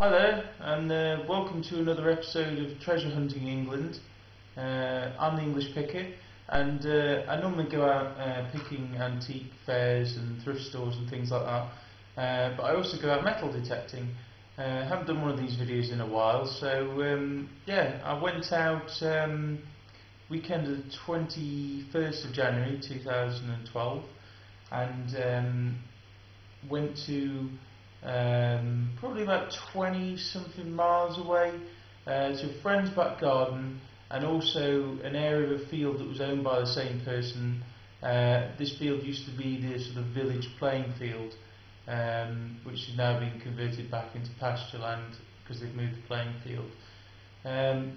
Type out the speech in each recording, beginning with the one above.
Hi there, and welcome to another episode of Treasure Hunting England. I'm the English Picker, and I normally go out picking antique fairs and thrift stores and things like that, but I also go out metal detecting. I haven't done one of these videos in a while, so yeah, I went out weekend of the 21st of January 2012 and went to probably about 20 something miles away to a friend's back garden, and also an area of a field that was owned by the same person. This field used to be the sort of village playing field, which has now been converted back into pasture land because they've moved the playing field.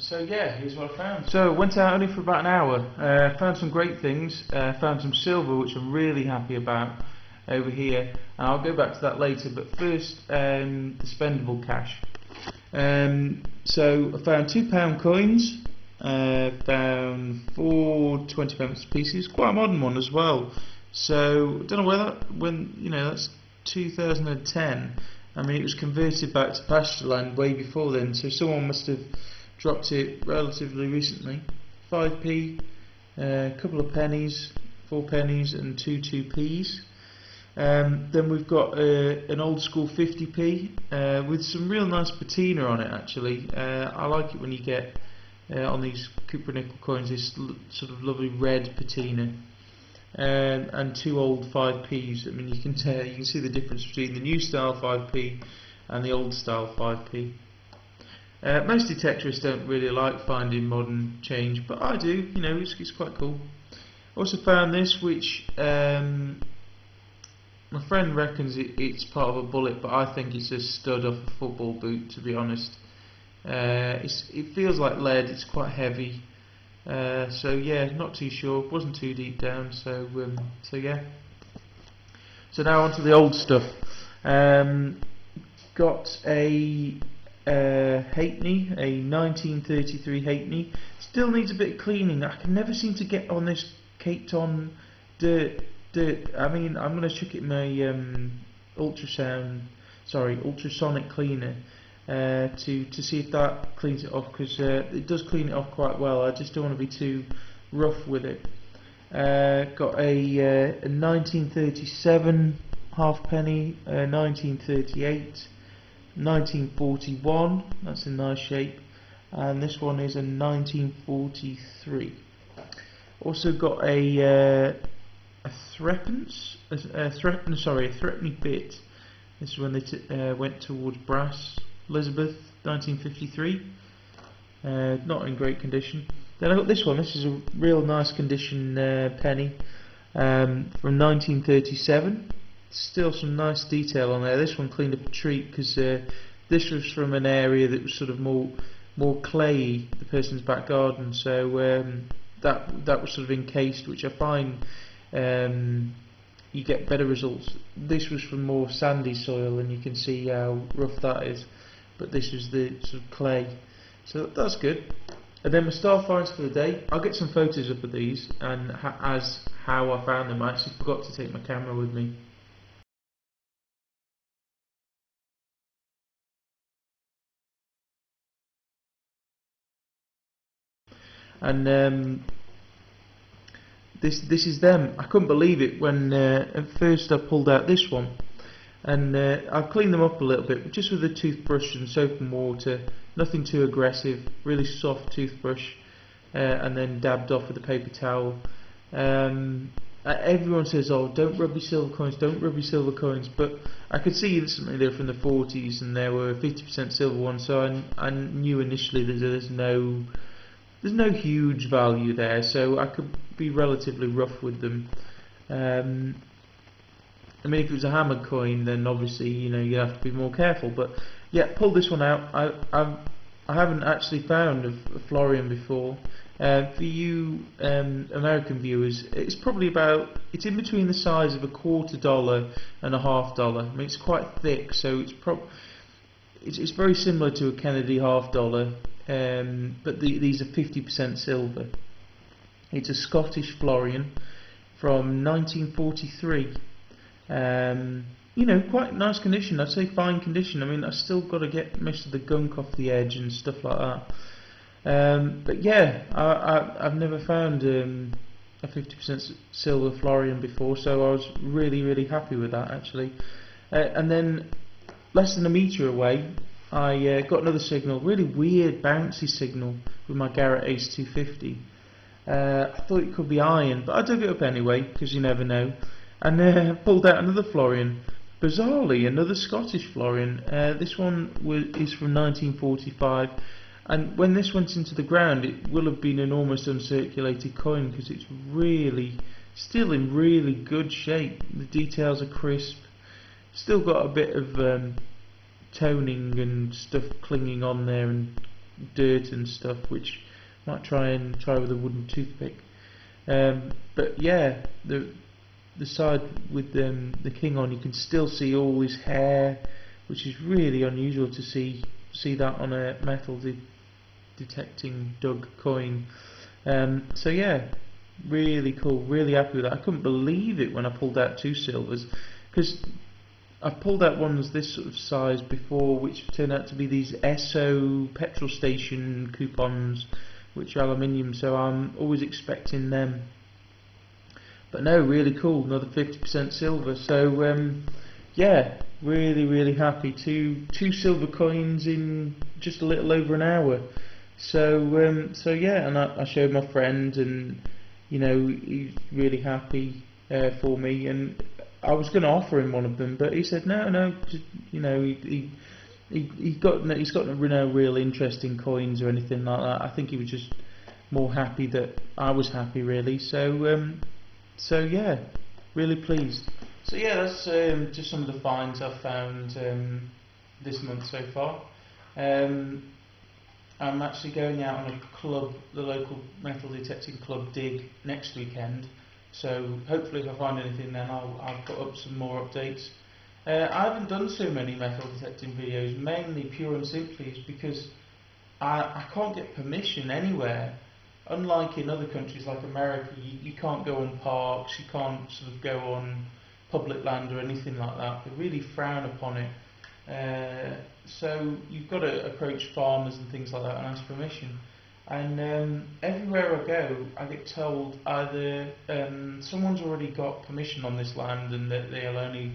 So yeah, here's what I found. So I went out only for about an hour, found some great things, found some silver which I'm really happy about over here, and I'll go back to that later, but first the spendable cash. So I found £2 coins, found 4 20-pence pieces, quite a modern one as well. So I don't know where that's 2010. I mean, it was converted back to pasture land way before then, so someone must have dropped it relatively recently. 5p, a couple of pennies, 4 pennies and 2 2p's. Then we've got an old school 50p with some real nice patina on it actually. I like it when you get on these copper nickel coins this sort of lovely red patina. And 2 old 5p's. I mean, you can see the difference between the new style 5p and the old style 5p. Most detectorists don't really like finding modern change, but I do. You know, it's quite cool. Also found this, which my friend reckons it's part of a bullet, but I think it's a stud off a football boot, to be honest. It feels like lead, it's quite heavy, so yeah, not too sure, wasn't too deep down, so yeah. So now onto the old stuff. Got a halfpenny, a 1933 halfpenny. Still needs a bit of cleaning. I can never seem to get on this caked on dirt. I mean, I'm going to chuck it in my ultrasonic cleaner to see if that cleans it off, because it does clean it off quite well. I just don't want to be too rough with it. Got a 1937 halfpenny, 1938, 1941. That's in nice shape, and this one is a 1943. Also got a threepence, a threepenny bit. This is when they went towards brass. Elizabeth, 1953. Not in great condition. Then I got this one. This is a real nice condition penny from 1937. Still some nice detail on there. This one cleaned up a treat because this was from an area that was sort of more clayey, the person's back garden. So that was sort of encased, which I find you get better results. This was from more sandy soil, and you can see how rough that is, but this was the sort of clay, so that's good. And then my star finds for the day, I'll get some photos up of these and how I found them. I actually forgot to take my camera with me. And this is them. I couldn't believe it when at first I pulled out this one, and I've cleaned them up a little bit just with a toothbrush and soap and water, nothing too aggressive, really soft toothbrush, and then dabbed off with a paper towel. Everyone says, oh, don't rub your silver coins, don't rub your silver coins, but I could see instantly they're from the 40s and there were 50% silver ones, so I knew initially that there's no huge value there, so I could be relatively rough with them. I mean, if it was a hammered coin, then obviously you have to be more careful. But yeah, pull this one out. I haven't actually found a florin before. For you American viewers, it's in between the size of a $quarter and a $half. I mean, it's quite thick, so it's very similar to a Kennedy $half. But these are 50% silver. It's a Scottish florin from 1943. you know, quite nice condition. I'd say fine condition. I mean, I still got to get most of the gunk off the edge and stuff like that. But yeah, I've never found a 50% silver florian before, so I was really happy with that actually. And then less than a metre away, I got another signal, really weird bouncy signal with my Garrett Ace 250. I thought it could be iron, but I dug it up anyway because you never know, and pulled out another florian. Bizarrely, another Scottish florian. This one is from 1945. And when this went into the ground, it will have been an almost uncirculated coin because it's really, still in really good shape. The details are crisp. Still got a bit of toning and stuff clinging on there and dirt and stuff, which might try with a wooden toothpick. But yeah, the side with the king on, you can still see all his hair, which is really unusual to see that on a metal detecting dug coin. So yeah, really cool, really happy with that. I couldn't believe it when I pulled out 2 silvers, because I've pulled out ones this sort of size before which turned out to be these Esso petrol station coupons, which are aluminium, so I'm always expecting them. But no, really cool, another 50% silver. So yeah, really happy. Two silver coins in just a little over an hour. So yeah, and I showed my friend, and you know, he's really happy for me. And I was going to offer him one of them, but he said no, just, you know, he's got no real interest in coins or anything like that. I think he was just more happy that I was happy, really. So yeah, really pleased. So yeah, that's just some of the finds I've found this month so far. I'm actually going out on a club, the local metal detecting club dig next weekend. So hopefully if I find anything then I'll put up some more updates. I haven't done so many metal detecting videos, mainly pure and simply is because I can't get permission anywhere. Unlike in other countries like America, you can't go on parks, you can't sort of go on public land or anything like that. They really frown upon it. So you've got to approach farmers and things like that and ask permission. And everywhere I go, I get told either someone's already got permission on this land and that they'll only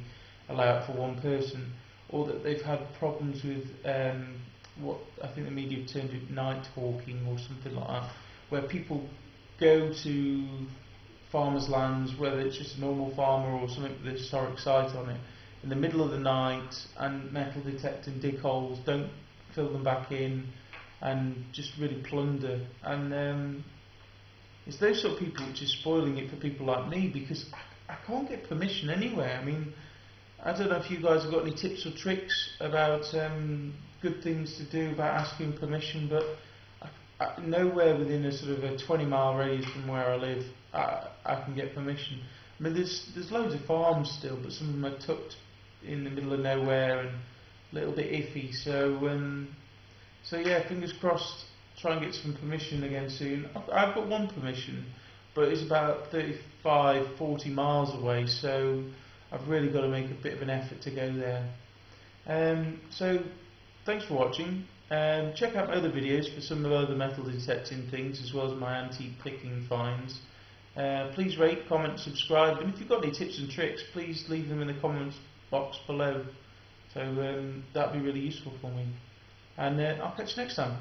allow it for one person, or that they've had problems with what I think the media have termed it night hawking or something like that, where people go to farmers' lands, whether it's just a normal farmer or something with a historic site on it, in the middle of the night and metal detect and dig holes, don't fill them back in, and just really plunder. And it's those sort of people which is spoiling it for people like me, because I can't get permission anywhere. I mean, I don't know if you guys have got any tips or tricks about good things to do about asking permission, but nowhere within a sort of a 20-mile radius from where I live I can get permission. I mean, there's loads of farms still, but some of them are tucked in the middle of nowhere and a little bit iffy. So yeah, fingers crossed, try and get some permission again soon. I've got one permission, but it's about 35-40 miles away, so I've really got to make a bit of an effort to go there. So thanks for watching. Check out my other videos for some of the other metal detecting things, as well as my antique picking finds. Please rate, comment, subscribe, and if you've got any tips and tricks, please leave them in the comments box below. So that'd be really useful for me. And I'll catch you next time.